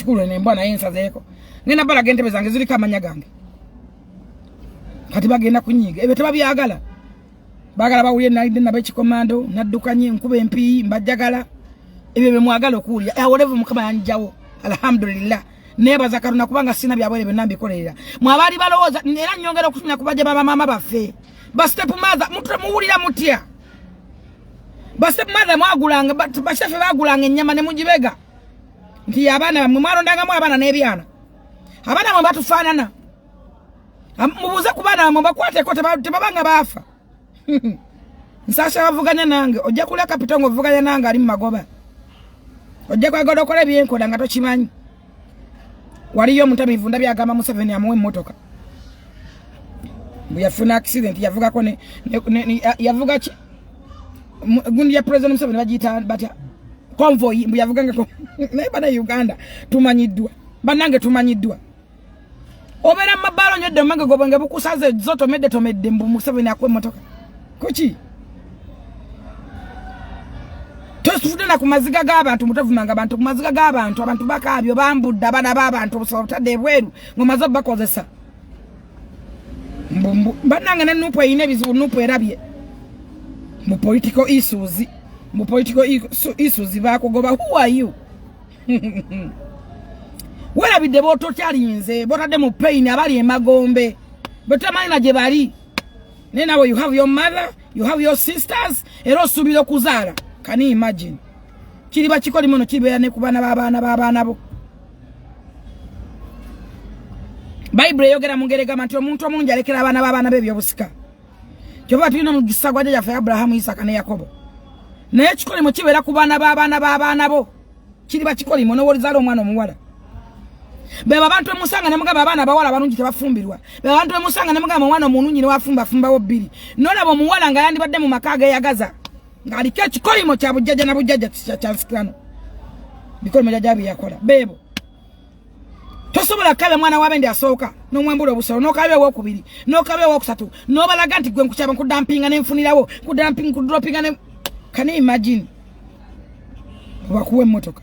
kikulu ne mbona yensa zeko ngena bala gentebe zange zili kamanya gange kati bagenda kunyiga ebe tebabyagala bagala bawuye nalide nabe kikomando naddukanye nkube empi mbajagala ebe bemwagala okulya awolevu mukama yanjawo alhamdulillah neba zakaruna kubanga sina byabwele benambi kolerera mwabali balowooza era nyongera okufunya kubaje baba mama bafe bastep mother mutre muwulira mutya bastep mother mwagulanga bashafe bagulanga ennyama ne mujibega nti abana mwalondanga mu abana n'ebyana abana mwe batufaanana mubuze kubana mwe bakwate ko tebabanga bafa nsasha bavuganya nange ojja kula kapitongo vuganya nange ali mu magoba ojja kwagala okola byenkola nga tokimanyi waliyo mutamivu ndabya agamba Museveni amuwe motoka yafuna accident yavuga ko ne yavuga ki gundi ya president Museveni bagita batya convoy yavuga ngako naye bana Uganda tumanyiddwa banange tumanyiddwa obera mabalo nyodde mange gobanga bukusaze zoto medde tomedde mbu Museveni akwe motoka kuki tosufuna kumaziga g'abantu mutavumanga abantu kumaziga g'abantu abantu bakabyo bambudda bana b'abantu busotadde bweru ngomazo bakozesa mbumbu bananga ne nupo ine bizibu nupo erabye mu political issues bakogoba who are you wala bidde boto kyalinze botadde mu pain abali emagombe botamanyi gye bali nena you have your mother you have your sisters ero subira kuzaala. Can you imagine? Kiriba kikoli mono kibeera ne kubana babana bo. Bible yogera mungerega manti omuntu omungi alekera abana babana be byobusika. Kyoba tulina mu gisagwa ja fa Abraham Isaka ne Yakobo. Naye kikoli mu kibeera kubana babana bo. Kiriba kikoli mono wolizaalo omwana omuwala. Beba bantu emusanga ne mugaba abana bawala balungi tebafumbirwa. Beba bantu emusanga ne mugaba omwana omununyi ne wafumba wo bbiri. Nolaba omuwala nga yandibadde mu makaga yagaza. Ngali kikolimo kya bujjaja na bujjaja kya nsikano bikolo mjaja byakola bebo tosobola kabe mwana wabendi asooka no mwembulo busoro no kabe wo kubiri no kabe wo kusatu no balaga nti gwe nkukyaba ku dumpinga ne mfunirawo ku dumping ku droppinga ne can you imagine wakuwe motoka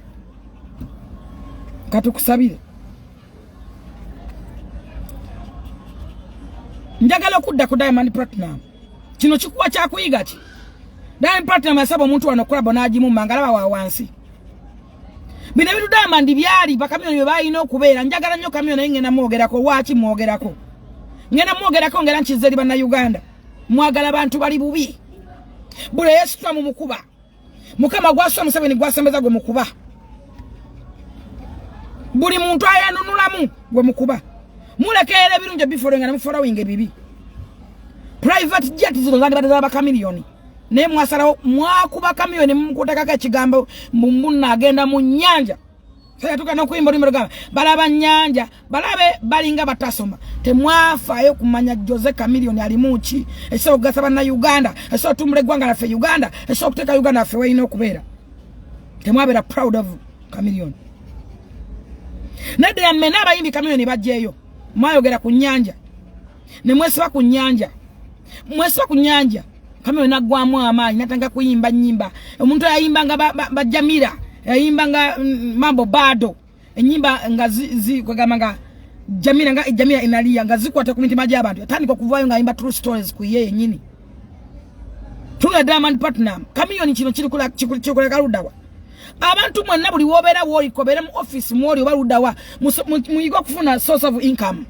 katukusabire njagala kudda ku Diamond Platnumz kino kikuwa kya kuyiga ki Diamond Platnumz yasaba omuntu wano kolabo nagimu mangalaba wa wansi. Bino bitu Diamond byali bakamyoni bye bayina okubeera njagala nnyo kamyoni ngena mwogerako waaki mwogerako. Ngena mwogerako ngera nchizeri bana Uganda. Mwagala bantu bali bubi. Bule Yesu twa mu mukuba. Mukama gwaswa Museveni gwasembeza gwe mukuba. Buli muntu ayanunulamu gwe mukuba. Mulekere birunje before ngana mufora winge bibi. Private jet zino zandi badala bakamilioni. Ne mwasala mwakuba kamyoni mukutaka kigambo mbuna agenda mu nyanja saya tukana kuimba limero gamba balaba nyanja balabe balinga batasoma temwafayo kumanya Jose Chameleone ali muchi eso gasaba na Uganda eso tumule gwanga na fe Uganda eso kuteka Uganda fe weino kubera temwabera proud of Chameleone nade amena abayimbi Chameleone bajjeyo mwayogera ku nyanja ne mweswa ku nyanja kama nagwamu amaanyi natanga kuyimba nyimba omuntu ayimba nga bajamira ayimba nga mambo bado enyimba nga kwagamba nga jamira inalia nga zikwata kumiti maji abantu atandika kuvayo nga ayimba true stories ku yeye nyini tuna Diamond Platnumz Chameleone kino kiri kula kaludawa abantu mwenna buli wobera woli kobere mu office mwoli obaludawa muyigo kufuna source of income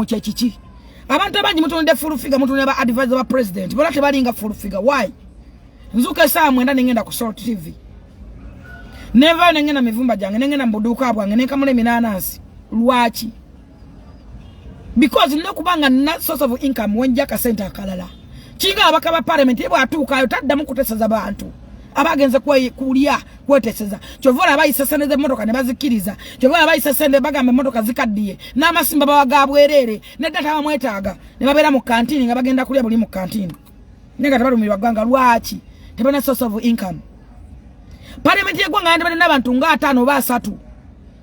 chechichi abantu abangi mutunde full figure mutunde ba advisor ba president bola tebalinga full figure why nzuka saa mwenda nengenda ku Salt TV never nengena mivumba jange nengena mbuduka bwange nenkamule minanasi lwachi because nokubanga na source of income wenja ka center kalala kinga abakaba parliament ebo atukayo tadda mukuteseza bantu abagenze kulia kweteseza chovola abayisesende motoka ne bazikiriza chovola abayisesende bagambe motoka zikaddiye n'amasimba bawagabwerere ne data bamwetaaga ne babera mu kantini nga bagenda kulia buli mu kantini nenga tabalumirwa gwanga lwachi tebana source of income parliament yegwanga yande bali n'abantu nga 5 ba 3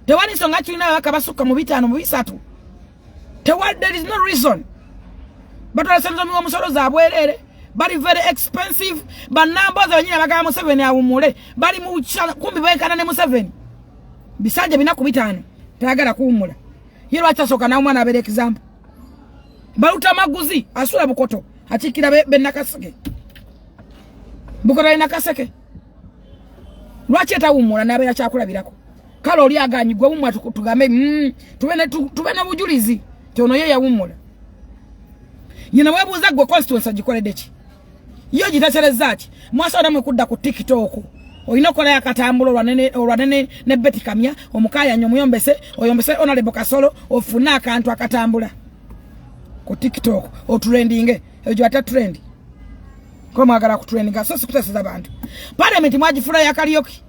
tewani songa china bakabasuka mu 5 mu 3 there is no reason but alasenzo miwa musoro za bwerere bali very expensive banambo za nyina bagala Museveni awumule bali mu kumbi bekana ne Museveni bisanja binaku bitano tayagala kuwumula yero achasoka na omwana abere example baluta maguzi asula bukoto achikira benakaseke bukoto nakaseke lwachi atawumula nabera chakula birako kalo oli aganyi gwe umwa tugambe tubene bujulizi tono ye yawumula nyina webuza gwe constituency agikolede ki yo gitachereza ati mwasa namwe kudda ku TikTok oyina kola yakatambula olwanene ne Betty Kamya omukaya nyomuyombese oyombese honorable Kasolo ofuna akantu akatambula ku TikTok o trendinge ejo ata trend ko mwagala ku trendinga so sikutesa abantu parliament mwagifula yakalioki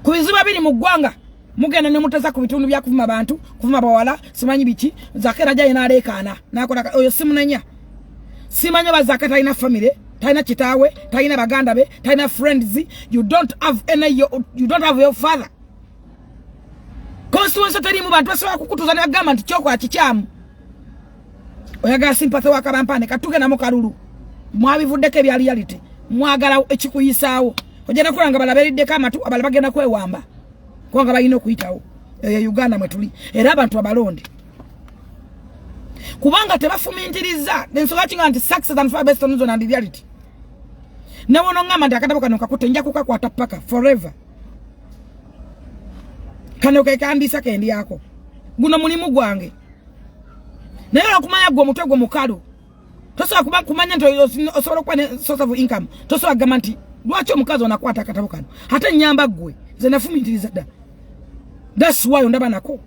kubiziba biri mu gwanga mugenda ne muteza ku bitundu bya kuvuma abantu kuvuma bawala simanyi biki zakera jaye na lekana nakola oyo simunenya simanyi bazakata ina family taina chitawe taina baganda be taina friends you don't have your father constituency tari mu bantu aswa kukutuzana government choko achichamu oyaga sympathy wakabampane katuge na mukalulu mwabivuddeke bya reality mwagala ekikuyisawo ojana kulanga balaberidde kama tu abala bagenda kwewamba kwanga bayino kuyitawo Uganda mwetuli era abantu abalonde kubanga tebafumintiriza densoga kinga anti success and far best on zone and reality nawono ngama ndakatabuka nokakutte nja kukakwata paka forever kano kekandisa kendi yako guno mulimu gwange naye okumanya gwo mutwe gwo mukalu tosobola kuba kumanya nti osobola kuba ne source of income tosobola kugamba nti lwaki omukazi onakwata akatabo kano ate nyamba gwe ze nafumintiriza dda that's why ondaba nako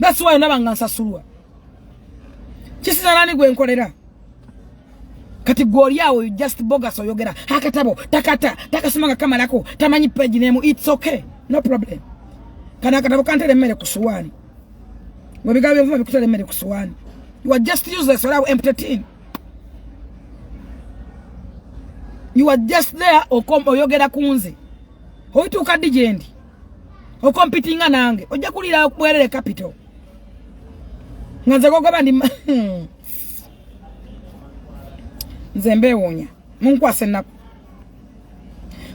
that's why ondaba nga nsasulwa kisizalani gwe nkolera kati goli yawo just bogus oyogera akatabo takata takasomanga kama lako tamanyi page name it's okay no problem kana akatabo kantele mmere kusuwani webigabe mva bikutele mmere kusuwani you are just useless or empty tin you are just there oyogera kunze oyituka dijendi o competing nange ojja kulira bwerere capital ngaze gogoba ndi nzembe wonya munkwase nako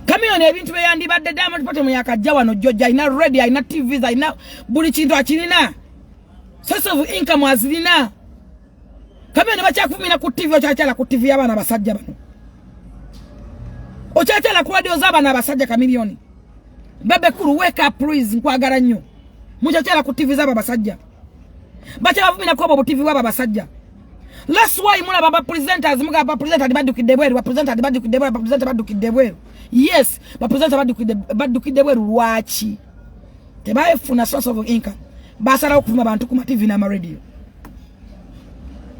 kamiyoni ebintu beyandi badde Diamond Platnumz yakajja wano jojja ina radio ina TVs ina buli kintu akirina source of income azirina kamiyoni bachakufumina ku TV ochachala ku TV yabana basajja bano ochachala ku radio zabana basajja kamiliyoni bebe kuru wake up please nkwagala nnyo muchachala ku TV zaba basajja bacha bafumina ko bo TV waba basajja that's why mula baba presenters muga baba presenter badukide bweru presenter badukide bweru presenter badukide bweru yes ba presenter badukide bweru lwachi tebaye funa source of income basala okufuma abantu ku TV na radio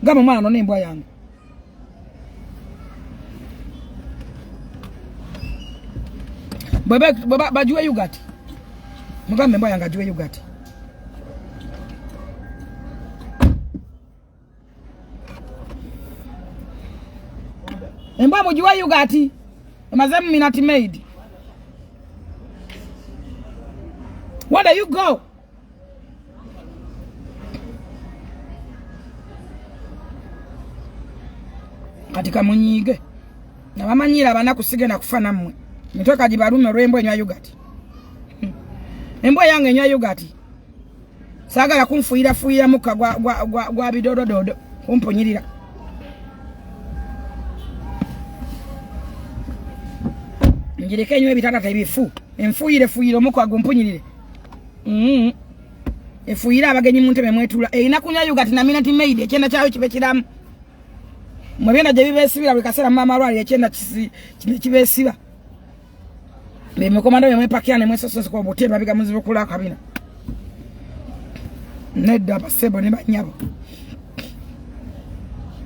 gama mwana no nembwa yangu baba bajuwe yugati mugambe mbwa yanga juwe yugati Emba mujuwa yugati Mazemu minati made Where do you go? Katika munyige na bamanyira abana kusige na kufana mmwe mitoka jibarume rembo enywa yugati embo yange enywa yugati sagala kumfuira muka gwa bidodododo kumponyirira njireke enywe bitata tabifu enfuire muka gumpunyirire efuira abagenyi muntebe mwetula ina kunya yugati na minati made ekyenda kyayo kibe kiramu mwebenda je bibesibira bikasera mama lwali ekyenda kibesiba Beme komanda yamwe pakiane mwe soso ko boteba biga muzibu kula kabina nedda basebo ne banyabo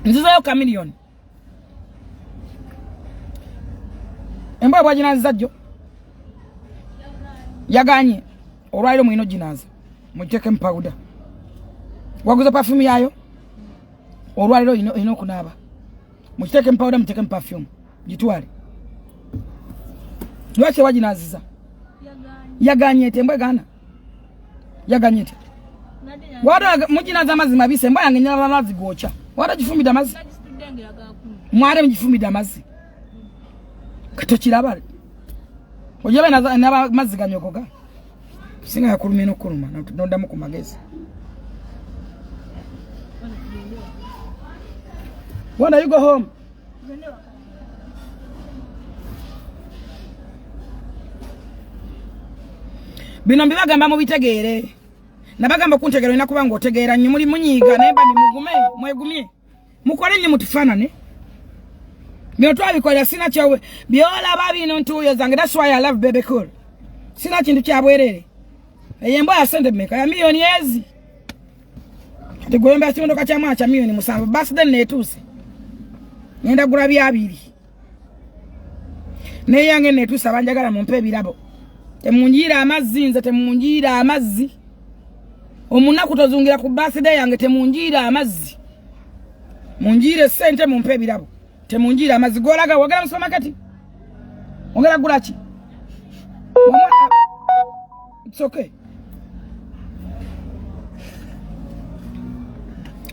nziza yo kamilioni emba bwajinaza jjo yaganye olwairo mwino jinaza mujeke mpawuda waguza perfume yayo olwairo ino kunaba mujeke mpawuda mujeke perfume jitwale lwache wajinaziza yaganye tembwe gana yaganye te wada mujinaza mazima bise mba yange nyala mazi gocha wada jifumida mazi mware mjifumida mazi katokirabale Ojobe na maziga nyokoga. Singa yakulumye nokuluma nondamu ku magezi. When are you go home? Bino mbibagamba mu bitegeere. Nabagamba kuntegeera ina kubanga otegeera nnyo muli munyiga nemba ni mugume mwegumye. Mukole nnyo mutifanane. Bino twabikola sina kyawe. Byola babino ntuyo zange, that's why I love baby cool. Sina kintu kyabwerere. Eyembo ya sende meka ya milioni ezi. Kati gwemba kimondo ka chama cha milioni musanvu basi then netuse. Nenda gura byabiri. Ne yange netuse abanjagala mumpe birabo. Temunjira amazzi nze temunjira amazzi. Omunaku tozungira ku birthday yange temunjira amazzi. Munjire sente mumpe birabo. Temunjira amazzi golaga wagala mu supermarket. Ongera gulachi. It's okay.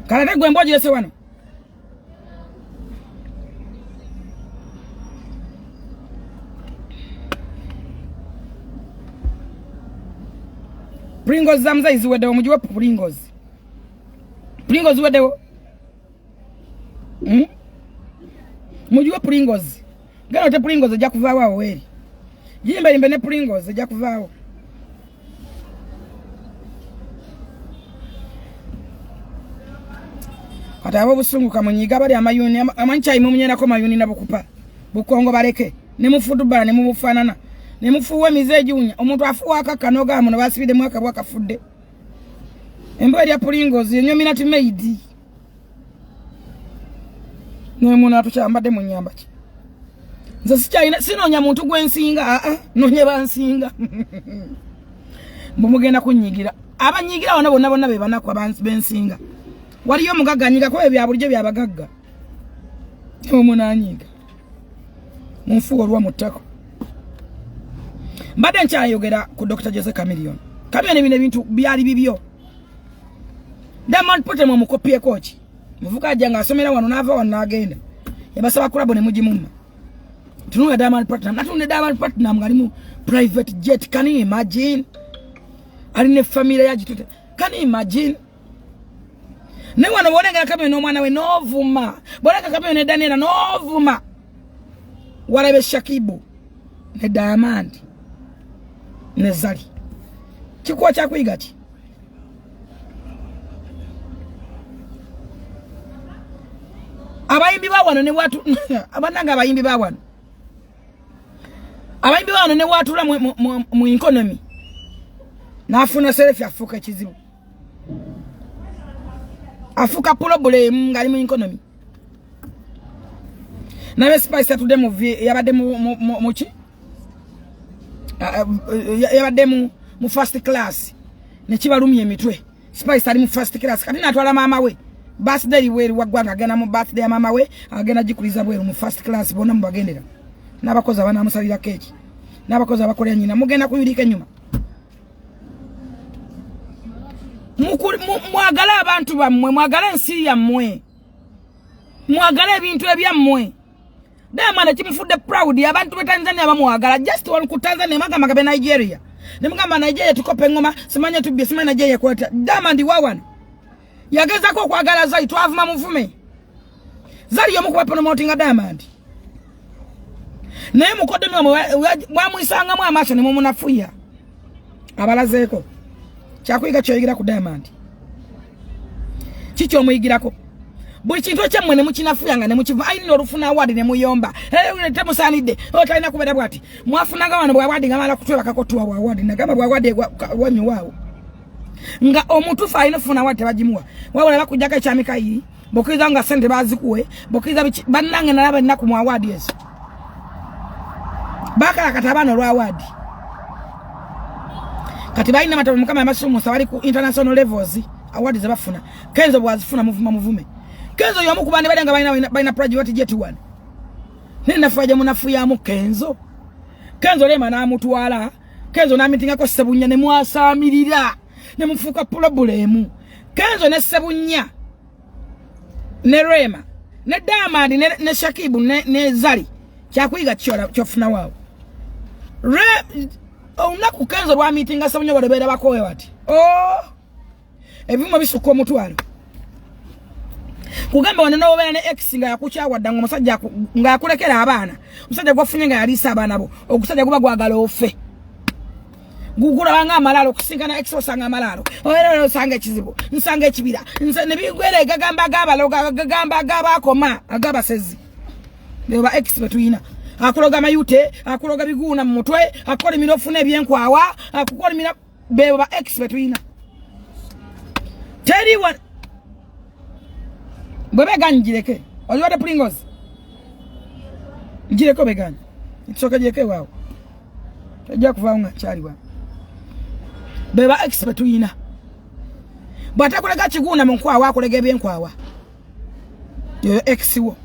Kalate gwe mboji yese wano. Pringles zamza iziwedewo mujiwa Pringles. Pringles wedewo. Mujiwa Pringles. Gano te Pringles ejja kuvaawo awo weri. Jimba imbe ne Pringles ejja kuvaawo. Kata abo busungu kamunyiga bali amayuni amanchai mumunyena ko mayuni nabukupa. Bukongo baleke. Ne mufudubala ne mumufanana. Ne mufuwe mizeji unya. Omuntu afuwa akakanoga amuno basibide mwaka bwaka fudde. Embo ya Pringles yenyo minati made. Ne muna tuchambade munyamba ki. Nze sichaina sinonya muntu gwensinga nonye bansinga. Mbumugenda kunyigira. Abanyigira bonna bonna be banako bensinga. Waliyo mugaganyiga ko ebya bulijjo byabagagga. Omunanyiga. Munfu olwa mutako. Mbadde nkyayogera ku Dr. Jose Chameleone. Chameleone bino ebintu byali bibyo. Diamond Platnumz mukopie kochi. Muvuka ajanga asomera wano nava wano agenda. Yabasaba kulabo ne mujimumma. Tununa Diamond Platnumz. Natunde Diamond Platnumz ngalimu private jet. Can you imagine? Aline family ya jitute. Can you imagine? Ne wano bonenga Chameleone no mwana we novuma. Bonenga Chameleone ne Daniela novuma. Walabe Shakibu ne Diamond ne Zari. Kikuwa cha kuiga ki? Abayimbi ba wano ne watu abananga abayimbi ba wano. Abayimbi ba wano ne watu la mu economy. Nafuna selfie afuka kizibu. Afuka problem ngali mu economy. Nabe Spice atude mu yabade mu chi? Yabade mu first class. Ne kibalumye emitwe. Spice ali mu first class. Kati natwala mama we. Birthday we wagwanga agenda mu birthday ya mama we, agenda jikuliza bwe mu first class bona mubagendera. Nabakozi abana amusalira keki. Nabakozi abakolya nyina mugenda kuyulika nyuma. Mwagala abantu bammwe, mwagala ensi yammwe. Mwagala ebintu ebyammwe. Diamond kimufudde proud abantu be Tanzania bamwagala just one ku Tanzania magamba be Nigeria. Ne mugamba Nigeria tukope ngoma simanya tubye simanya Nigeria kwata. Diamond wawana. Yageza ko kwagala Zari twavuma muvume. Zari yomu kwa promoting Diamond. Naye mukodde mwa mwisanga mu amaso ne mumunafuya. Abalazeko. Kyakuyiga kyoyigira ku Diamond. Kicho muyigirako. Buli kintu kyamwe ne mukinafuya nga ne mukiva ayino olufuna award ne muyomba. Temusanidde. Otalina kubera bwati. Mwafunanga wano bwa award ngamala kutwala kakotwa bwa award nagamba bwa award wanyu wao. Nga omuntu faina funa wate bajimuwa wawala bakujaka chamika yi bokiza nga sente bazikuwe bokiza banange nalaba naku mu award yesu baka katabano lwa award kati baina matamu kama masumu sawali ku international levels award zabafuna kenzo bwazifuna muvume kenzo yomu kubande badenga baina project jet one nenda faje munafuya mu kenzo lema na mutwala kenzo na mitinga ko sebunya ne mwasamirira ne mufuka problem kenzo ne sebunya ne rema ne Diamond ne Shakib ne Zari kyakuyiga kyofuna wao Onaku kenzo lwa meeting asabunyo balebera bakowe bati. Oh. Ebimo bisuko omutwalo. Kugamba wano no bene ex nga yakuchawadda ngo musajja nga yakulekera abaana. Musajja gwafunye nga yalisa abaana bo. Okusajja kuba gwagala ofe. Gugula banga amalalo kusinkana ex osanga amalalo. Oyero osanga ekizibu. Nsanga ekibira. Ne bigwere gagamba gabaloga gagamba gabakoma agabasezi. Leba ex betuyina. Akuloga mayute, akuloga biguna mu mutwe, akola minofu nebyenkwawa, akukola mina beba ex betuyina. Tell you what. Bebe gani jireke. Oliwade pringos. Jireko begani. Itsoka jireke wao. Tajia kufaunga chari wao. Beba ex betuyina. Bata kulega chiguna mkwawa kulega byenkwawa. Yo ex wo.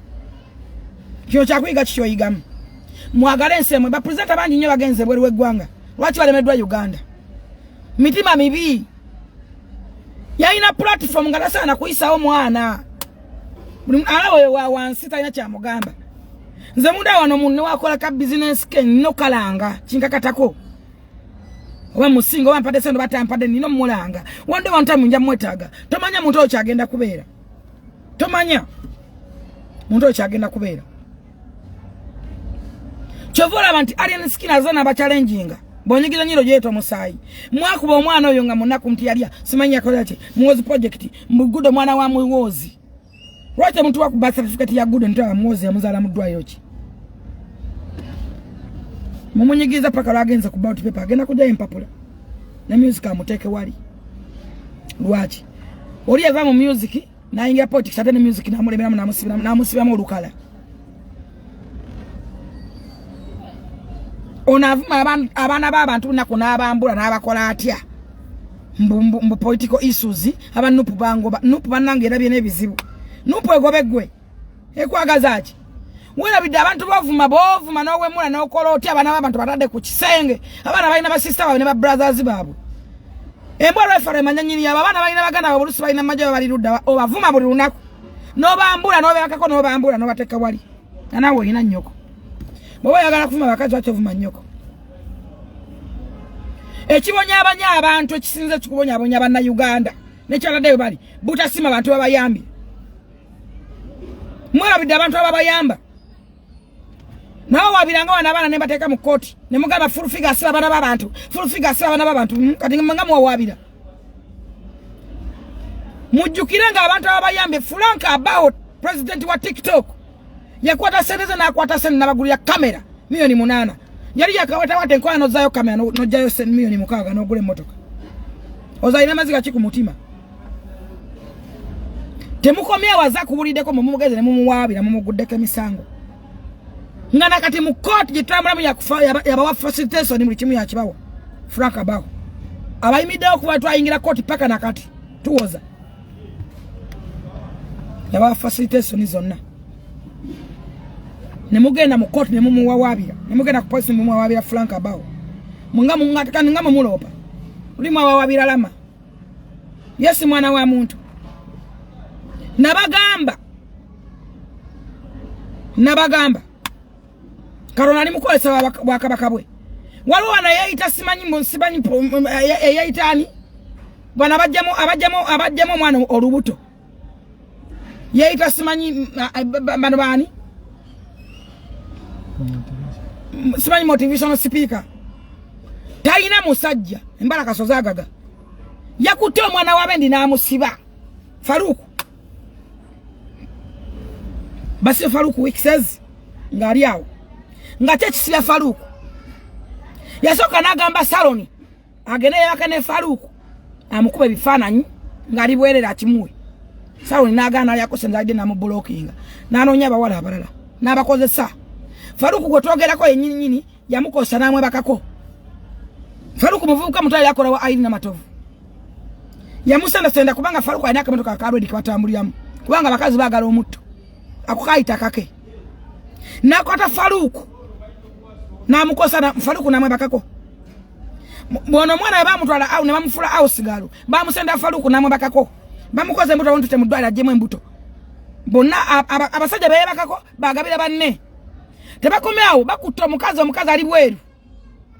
Kyo chakwiga chicho yigamu. Mwagalense mwe ba presenter bangi nyo bagenze bwe gwanga. Lwaki balemedwa Uganda. Mitima mibi. Yaina platform ngala sana kuisa omwana. Alawe wa wansita ina cha mugamba. Nze muda wano munne wakola ka business ke no kalanga chinkakatako. Oba musingo wampade sendo batampade nino mulanga. Wande wanta munja mwetaga. Tomanya muntu ochagenda kubeera. Tomanya muntu ochagenda kubeera. Chovola abantu alien skin azana ba challenginga. Bonyigira nyiro yeto musayi. Mwakuba omwana oyo nga munaku mtiyalia. Simanya kolate. Muwozi project. Mgudo mwana wa muwozi. Lwaki muntu wakuba certificate ya gudo ntawa muwozi ya muzala mudwa yochi. Mumunyigiza paka lagenza ku bout paper. Agenda kuja empapula. Na music amuteke wali. Lwaki. Oli ava mu music na ingia politics atene music na mulemera na musibira mu lukala. Onavuma abana babantu nako nabambula nabakola atya mbu political issues abanupu bango nupu banange erabye nebizibu nupu egobegwe ekwagazaaki wera bidde abantu bovuma nowe mula nokola otya abana babantu batadde ku kisenge abana balina ba sister bawe ne ba brothers baabwe embwa refere manyanyini yaba abana balina baganda babulusi balina majo bali ludda obavuma buli lunaku nobambula nobekako nobambula nobateka wali anawe ina nyoko Bowe yagala kufuma bakazi wacho vuma nyoko. Ekibonya abanya abantu ekisinze kikubonya abonya bana Uganda. Nekyalade bali. Butasima abantu babayambi. Mwera bidde abantu ababayamba. Nawo wabiranga wana bana nembateka mu koti. Nemugaba full figure sira bana babantu. Full figure sira bana babantu. Kati mangamu wabira. Mujukiranga abantu ababayambi Frank about president wa TikTok. Yakwata seneze na akwata sen na bagulya kamera milioni 8 yali yakawata wate nkwano zayo kamera no jayo sen milioni 6 no gule motoka ozaina maziga chiku mutima temukomya waza kubulideko mumugeze ne mumuwabira mumuguddeke misango ngana kati mu court gitambula mu yakufa yabawa facilitation mu kimu yakibawo Frank abaho abayimidde okuba twayingira court paka nakati tuwoza yabawa facilitation zonna Nemugenda mu court nemumuwabira nemugenda ku police mumuwabira Frank abaho mungatika ngama mulopa ulimu wawabira lama yesi mwana wa muntu nabagamba karona ali mukolesa wakabakabwe waliwo na yaita simanyi monsibanyi yaitani bana abajjamo mwana olubuto yaita simanyi bani simanyi motivational speaker taina musajja embala kasozagaga yakutte omwana wabendi namusiba Faruku basi Faruku wikisezi ngali awo nga kyekisiba Faruku yasoka nagamba saloni agene yakane Faruku amukuba ebifaananyi ngali bwerera kimuwe saloni nagana yakosenza ide na mu blocking nanonya abawala abalala nabakozesa Faruku gotwogerako ennyini yamukosa namwe bakako Faruku muvubuka mutali yakola wa aini na matovu yamusanda senda kubanga Faruku alina akamotoka akarodi kibatambulyamu kubanga bakazi bagala omutto akukaita kake nakota Faruku namukosa na Faruku namwe bakako bono mwana bamutwala au ne bamufula au sigalo bamusenda Faruku namwe bakako bamukoze mbuto wontu temudwala jemwe mbuto bonna abasajja beye bakako bagabira banne tebakomyawo bakutto omukazi ali bweru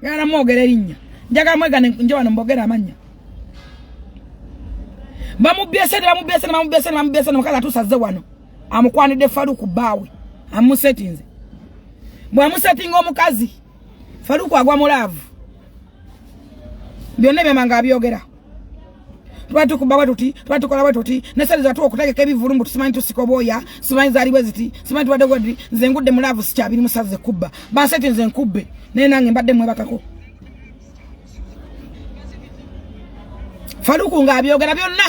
Yana mwogere linnya. Njaga mwega njowa mbogera amanya. Bamubese mukazi atusaze wano. Amukwanidde Faruku bawe. Amusetinze. Bwa musetinga omukazi. Faruku agwa mulavu. Byonna byemanga abyogera. Twatukuba tuti, twatukola tuti, nesaliza tu okutegeka ebivulumbu tusimanyi tusikoboya, simanyi zali bweziti, simanyi twadde gwedi, nze ngudde mulavu sikyabiri musaze kubba. Banseti nze nkubbe, naye nange mbadde mwebakako. Faruku ng'abyogera byonna.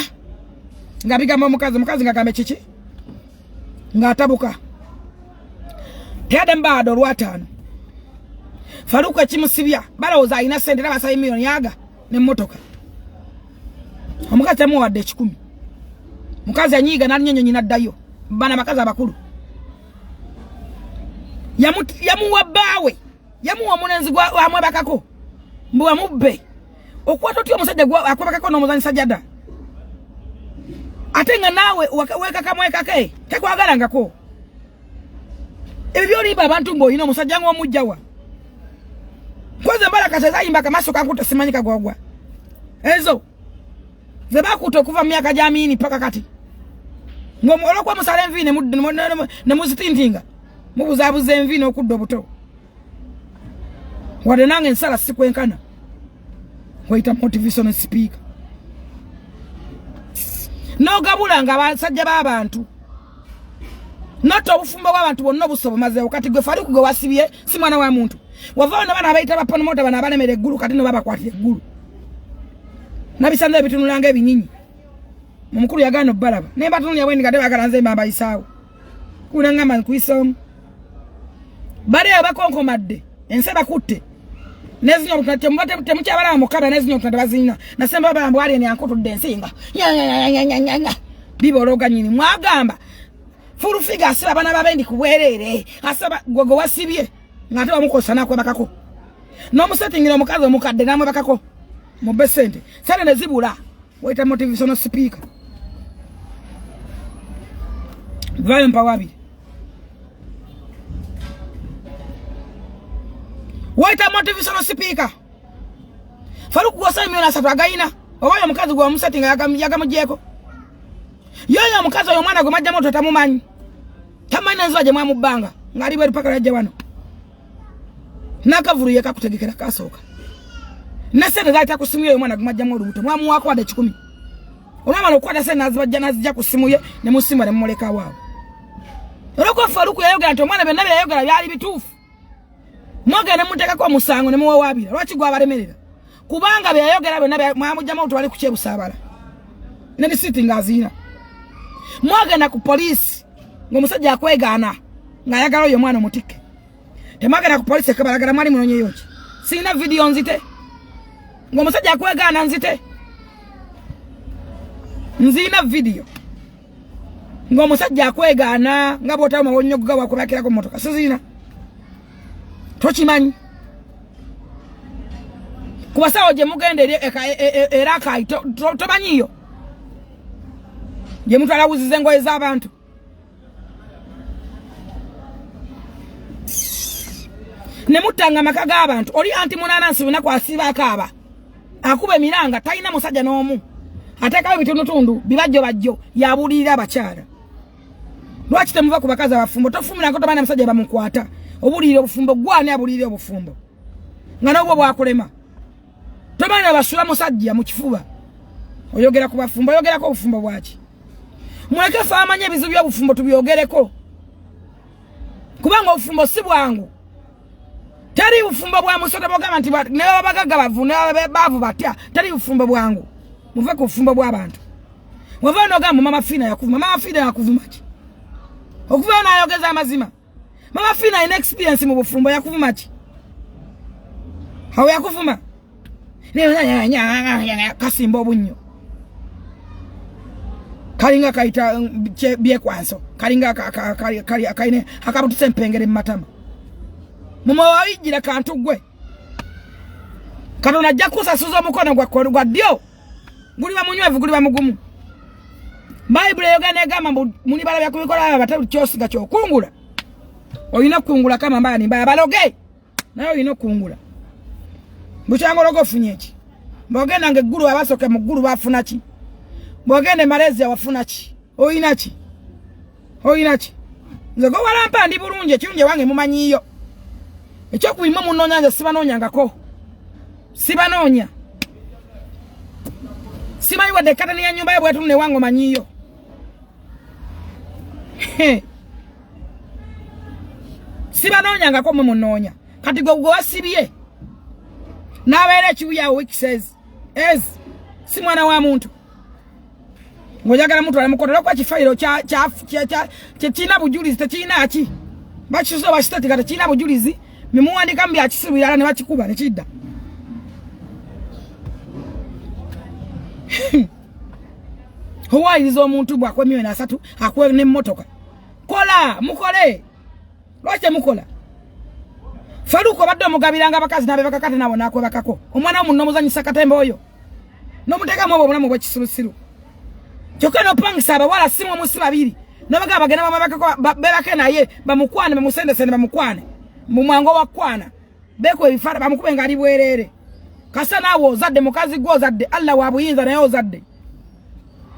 Ng'abigamba omukazi ng'agambe kiki? Ng'atabuka. Teyadde mbaado olwataano. Faruku ekimusibya balowooza alina ssente era basaba miliyoni yaga n'emmotoka. Omukazi tamuwadde 10. Mukazi anyiiga n'alinyonyi n'addayo. Bana bakazi abakulu. Yamuwa baawe. Yamuwa omulenzi gwamwebakako. Mbu amubbe. Okwata otya omusajja akwebakako n'omuzanyisa jada. Ate nga naawe wekakamwekake tekwagalangako. Ebyo by'olimba abantu ng'olina omusajja ng'omujjawa. Kwanza mbala kasazayimba kamaso kakuta simanyi kagwagwa. Ezo. Zebakuta okuva myaka jamini paka kati. Ngomolokwa musale envine ne muzitintinga. Mubuzabuze envine okuddo buto. Wade nange nsala sikwenkana. Waita motivational speaker. No gabulanga abasajja b'abantu. Not obufumba bw'abantu bonna obusobo mazeo kati gwe Faruku gwe wasibye si mwana wa muntu. Wavaana bana abayita bapanumota bana abanemere eggulu kati no babakwatira eggulu. Nabisanda ebitunulanga ebinyinyi. Mumukulu yagano balaba. Nemba tunuli yabwe ngade bagala nze mbamba isaawo. Kulanga man kuisom. Bale abakonkomadde. Enseba kutte. Nezinyo kutemubate temukyabala mukaba nezinyo kutandabazina. Nasemba baba ali ne ankotudde ensinga. Ya. Bibologa nyini mwagamba. Furu figa asaba bana babendi kuwerere. Asaba gogo wasibye. Ngate bamukosa nakwe bakako. No musetingira omukazi omukadde namwe bakako. Mubesente. Sale nezibula. Waita motivational speaker. Vayo mpawabi. Waita motivational speaker. Faruku gwasa miona satu againa. Owayo mukazi gwa musetinga yagamujeko. Yoyo mukazi oyo mwana gwe majja moto tamumanyi. Tamanyi nzaje mwamubanga. Ngari bwe paka yaje wano. Nakavuru yeka kutegekera kasoka. Nasene zaita kusimuye oyo mwana gwe majja mu lubuto. Mwamu wako wade 10. Olwamala okwata sene nazibajja nazija kusimuye ne musimba ne mumuleka wawo. Oloko Faruku yayogera nti omwana benna yayogera byali bituufu. Mwaga ne muteka kwa musango ne muwa wabira. Lwaki gwa balemerera? Kubanga byayogera byonna mwamujja mu twali kukyebusabala. Ne sitting azina. Mwaga na ku police ngomusajja akwegana ngayagala oyo mwana omutike. Temaga na ku police kabalagala mwali munonye yoki. Sina video nzite. Ngomusajja akwegana nzite. Nzina video. Ngomusajja akwegana ngabota mawonyo kugawa kubakira ko motoka. Sizina. Tochimanyi. Kubasawo je mugende era kai tobanyiyo. Je mutala wuzize ngoye z'abantu. Ne mutanga makaga abantu. Oli anti munanansi bina kwasiba akaba. Akube miranga talina musajja n'omu. Atakayo bitundutundu bibajjo yabulira abakyala. Lwaki temuva ku bakazi abafumbo tofumira ko tabana musajja bamukwata. Obulire obufumbo gwani abulire obufumbo. Ngana obwo bwakulema. Tabana basula musajja mu kifuba. Oyogera ku bafumbo oyogera ko obufumbo bwaki. Muleke famanye bizu by'obufumbo tubyogereko. Kubanga obufumbo si bwangu. Tari bufumbo bwa musota bogama nti ne babagaga bavuna bavu batya. Tari bufumbo bwangu. Muve ku bufumbo bw'abantu. Wava no gamba mama Fina yakuvuma. Mama Fina yakuvuma ki? Okuva na ayogeza amazima. Mama Fina ina experience mu bufumbo yakuvuma ki? Hawe yakuvuma. Ne kasimbo obunyo. Kalinga kaita bye kwanso. Kalinga kaine akabutuse mpengere matama. Mama wayijira kantu gwe. Katona jakusa suzo mukono gwa dio. Nguli bamunywevu guli bamugumu. Bible yogane gama muni bala byakubikola batatu kyosi gacho kungula. Oyina kungula kama mbaya ni mbaya baloge. Nayo oyina kungula. Bukyangologo funyechi. Bogenda ngeguru abasoke mu guru bafuna ki? Bogende Malaysia wafuna ki? Oyina ki? Nze go walampa ndi bulunje kirunje wange mumanyiyo. Ekyo kuima munonya nze sibanonyangako. Sibanonya. Simanyi wadde katani ya nyumba yabwe tunne wango manyiyo. Sibanonyangako mu munonya. Kati go wasibye. Nabeera kibuya week says si mwana wa muntu. Ngojagala muntu alamukotera kwa kifairo cha china bujulizi techina aki. Bachiso bashitati kata china bujulizi mimuandika mbi akisibira ne bakikuba ne kidda. Huwa ilizo muntu bwa kwa 3 akwe ne motoka. Kola mukole. Lwache mukola. Faruko badde mugabiranga bakazi nabe bakakate nabo nakwe bakako. Omwana omunno muzanyisa katembe oyo. No muteka mwobo bulamu bwa kisirusiru. Kyokano pangisa abawala simu musi babiri. Nabaga bagenda babakako bebake naye bamukwane bamusende bamukwane. Mumwango wakwana. Beko ebifara bamukubenga ali bwerere. Kasa nawo ozadde mukazi gwo ozadde Allah wabuyinza naye ozadde.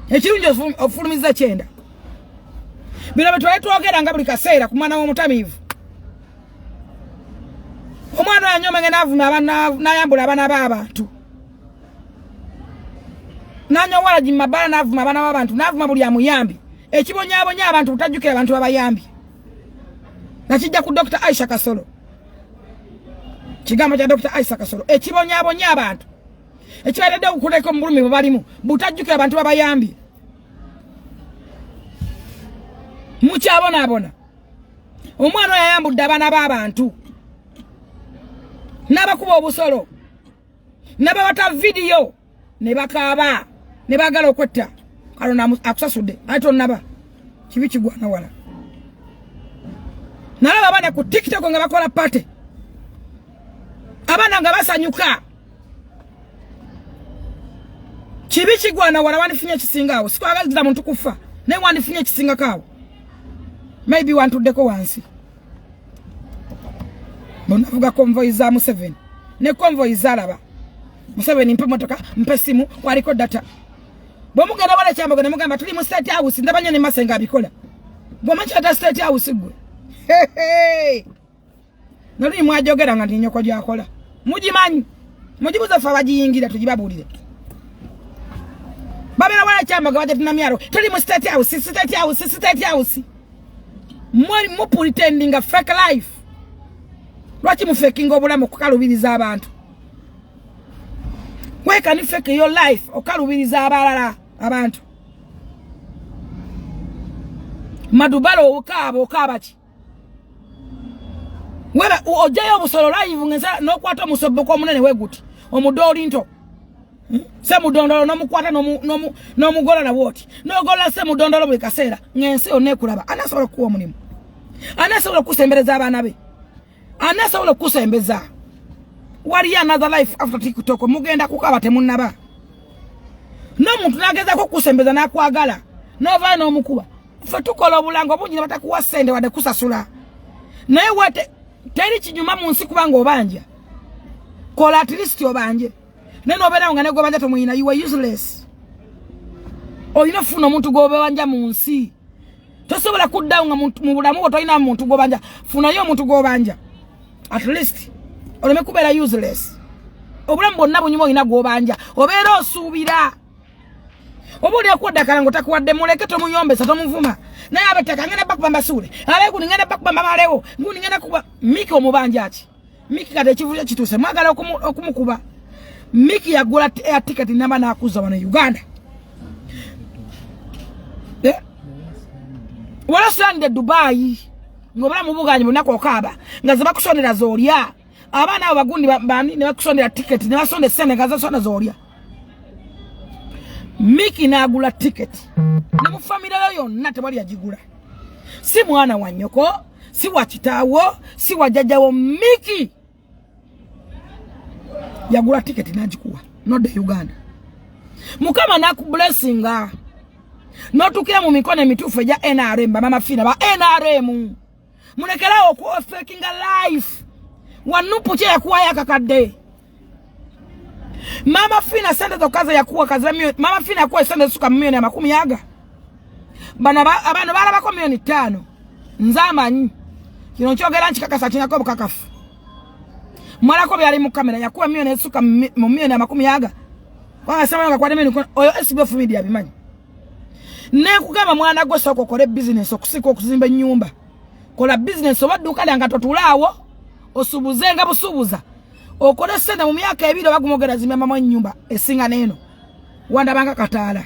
Ekirunjo ofulumiza kyenda. Bino betwogera nga buli kaseera ku mwana w'omutamivu. Omwana anyoma ngena avuma nayambula abana b'abantu. Nanyo wala jimabala navuma abana b'abantu navuma buli amuyambi. Ekibonyabonya abantu utajjukira abantu babayambi. Nakijja ku Dr. Aisha Kasolo. Kigambo kya Dr. Aisha Kasolo. Ekibonyabonya abantu. Ekibaledde okuleka omulumi balimu butajjukira abantu babayambi. Mukyabona. Omwana yayambudde abana b'abantu. Nabakuba obusolo. Nabawata video. Ne bakaaba. Ne bagala okwetta. Kalona akusasude. Aito naba. Kibi kigwana wala. Nalaba abana ku TikTok nga bakola party. Abana nga basanyuka. Kibi kigwana wala wanifunye kisingaawo. Sikwagaliza muntu kufa. Ne wanifunye kisinga kawo. Maybe wantudeko wansi. Bonavuga convoy za Museveni. Ne convoy zalaba. Museveni mpe motoka, mpe simu, waliko data. Bomugenda wala kyambago ne mugamba tuli mu state house ndabanya ne masenga abikola. Bomancha ta state house gwe. Nali mwajogera nga ndinyoko gyakola. Mujimanyi. Mujibuza fa bajiyingira tujibabulire. Babera wala kyambago baje tunamyaro. Tuli mu state house. Mwali mu pretending a fake life. Lwaki mu faking obulamu kukalubiriza abantu. Why can you fake your life? Okalubiriza abalala abantu. Madubalo okaba ki. Weba ojayo obusolo live ngenza nokwata musoboko munene weguti. Omudoli nto. Se mudondolo nomukwata nomugola na woti. Nogola se mudondolo buli kaseera ngense onekulaba. Anasobola kuwa mulimu. Anasobola kusembereza abana be. Anasobola kusembeza. Wali another life after TikTok mugenda kukaba temunaba. No muntu nageza ko kusembeza na kwagala. No va no mukuba. Fe tukola obulango bungi batakuwa sende wade kusasula. Naye wate teri kinyuma mu nsi kubanga obanja. Kola at least obanje. Neno obera ngane gobanja to muyina you are useless. Oyina funa muntu gobe wanja mu nsi. Tosobola kuddaunga muntu mu bulamu otoyina muntu gobanja. Funa yo muntu gobanja. At least oleme kubera useless. Obulamu bonna bunyuma oyina gobanja. Obera osubira. Obuli akwodakala ngo takuwadde muleke to muyombesa to muvuma. Naye abeteka ngene bakubamba sule. Aleku ngene bakubamba malewo. Nguni ngene kuba Miki omubanja ati. Miki kade kivuya kituse mwagala okumukuba. Miki yagula air ticket namba na akuza wana Uganda. Wala sande Dubai. Ngobala mubuganye bunako okaba. Ngaze bakusonera zolya. Abana abagundi bani ne bakusonera ticket ne basonde sene ngaze sona zolya. Miki na agula ticket. Ne mu family yonna tebali yagigula. Si mwana wa nyoko, si wa kitawo, si wa jjajawo. Miki yagula ticket najikuwa. Not the Uganda. Mukama naku blessinga. Notukira mu mikono emitufu ja NRM mama fina ba NRM. Munekerawo ku faking a life. Wanupu kye yakuwa yakakadde. Mama Fina sente zokaza yakuwa kaza milioni. Mama Fina yakuwa sente suka milioni ya 10 yaga. Abana bala bako milioni 5. Nzamanyi. Kino nkyogera nchikakasa kinako bukakafu. Mwala ko byali mu kamera yakuwa milioni suka milioni ya 10 yaga. Kwa sema nga kwa milioni oyo SBF media bimanyi. Ne kugamba mwana gwe soko kole business okusika okuzimba nyumba. Kola business obadduka lyanga totulawo osubuzenga busubuza. Okole sente mu myaka ebiro bagumogera zimya mama nyumba esinga neno. Wanda banga katala.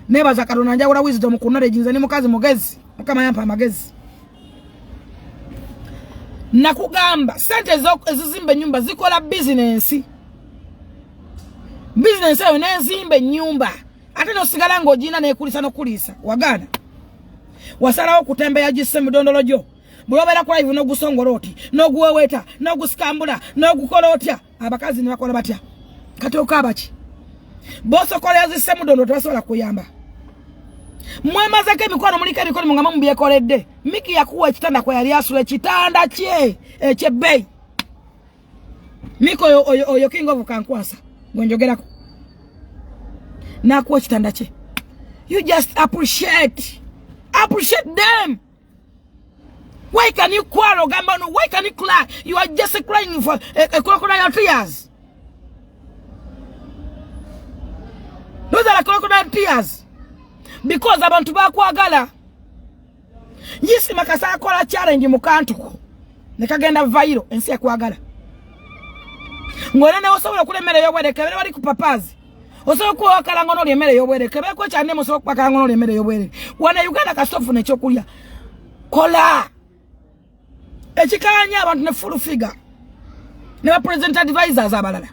Neba za Katonda njagula wisdom ku knowledge nze ni mukazi mugezi. Mukama yampa magezi. Nakugamba sente ezizimbe nyumba zikola business. Business eyo nezimbe nyumba. Ate no sigala ngojina nekulisa no kulisa. Wagana. Wasalawo kutembea jisse mudondolo jo. Bulobera kwa hivyo no gusongoroti, no guweweta, no guskambula, no gukolotya. Abakazi ni bakola batya. Kati okabachi. Boso kole yazisse mudondo tasobola kuyamba. Mwema zake mikono mulika mikono mungama mbyekoledde. Miki yakuwa ekitanda kwa yali asula ekitanda kye ekyebei. Miko oyo king of kankwasa. Ngonjogerako. Na kuwa ekitanda kye. You just appreciate them. Why can you quarrel, Gambano? Why can you cry? You are just crying for a crocodile tears. Those are crocodile tears. Because abantu bakwagala. Yisi makasa akola challenge mu kantuko. Nekagenda viral ensi yakwagala. Ngorana osobola kulemera yobwereke bali ku papazi. Osobola kuwa kalangono lyemere yobwereke beko cyane musobola kwa kalangono lyemere yobwereke. Wana Uganda kastofu ne kyokulya. Kola. Echikanya abantu ne full figure. Ne president advisors abalala.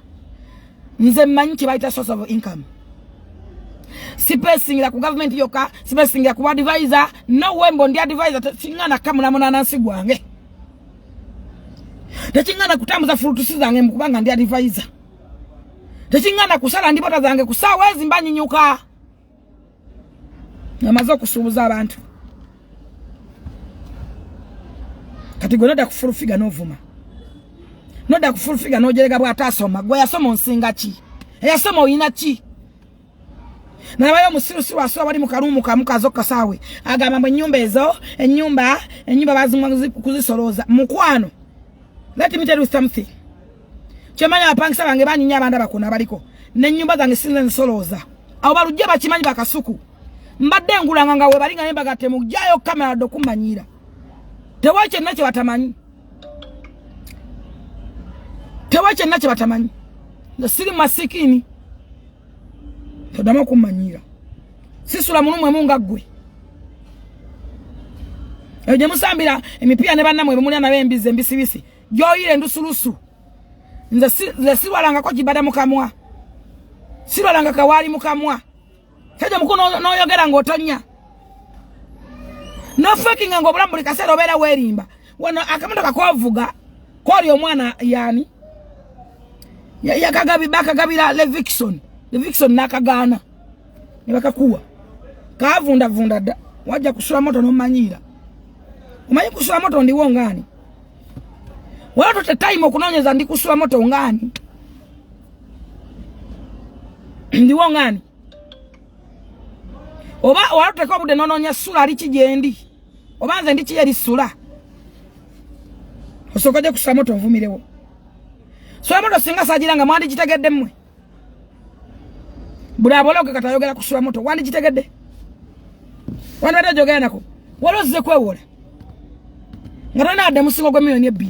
Nze mmanyi kibaita source of income. Sipesingira ku government yoka, sipesingira ku advisor, no wembo ndi advisor singana kamuna munana nsigwange. Techingana kutambuza fruitusi zange mukubanga ndi advisor. Techingana kusala ndipota zange kusawezi mbanyi nyuka. Namazo kusubuza abantu. Kati gwe noda kufulufiga novuma. Noda kufulufiga nojerega bwa tasoma. Gwe yasoma nsinga ki? Yasoma oyina ki? Na bayo musirusi waso bali mukarumu kamukazo kasawe. Agamba mwe nyumba ezo, enyumba bazimwa kuzisoloza. Mukwano. Let me tell you something. Chemanya apangisa bange banyinya abanda bakuna baliko. Ne nyumba zange sinze nsoloza. Abo balujje bakimanyi bakasuku. Mbadde ngulanga nga we balinga nemba gatemu jayo kamera dokumanyira. Tewache nache batamanyi. Tewache nache batamanyi. Ndo siri masikini. Todama kumanyira. Sisula munumwe munga gwe. Eje musambira emipia ne bannamwe bemulya na bembize mbisibisi. Joyire ndusulusu. Nze siwalanga ko kibada mukamwa. Siwalanga kawali mukamwa. Kaje mukono no yogera ngotonya. No fucking ngo bulambuli kasero obera werimba. Wana akamotoka kwavuga. Koli omwana yani. Ya kagabi baka gabira Levikson. Levikson nakagana. Nibakakuwa. Kavunda da. Waja kusula moto no manyira. Umanyi kusula moto ndi wongani. Wala to time okunonyeza ndi kusula moto ngani. Ndi wongani. Oba wala to ko bude nononya sula ali kijendi. Obanze ndi kiyeri sula. Osokoje kusula moto nvumirewo. So moto singa sajiranga mwandi kitegedde mmwe. Bula boloke katayogera kusula moto wandi kitegedde. Wanda jogera nako. Waloze kwewola. Ngarana ade musingo gwa milioni 2.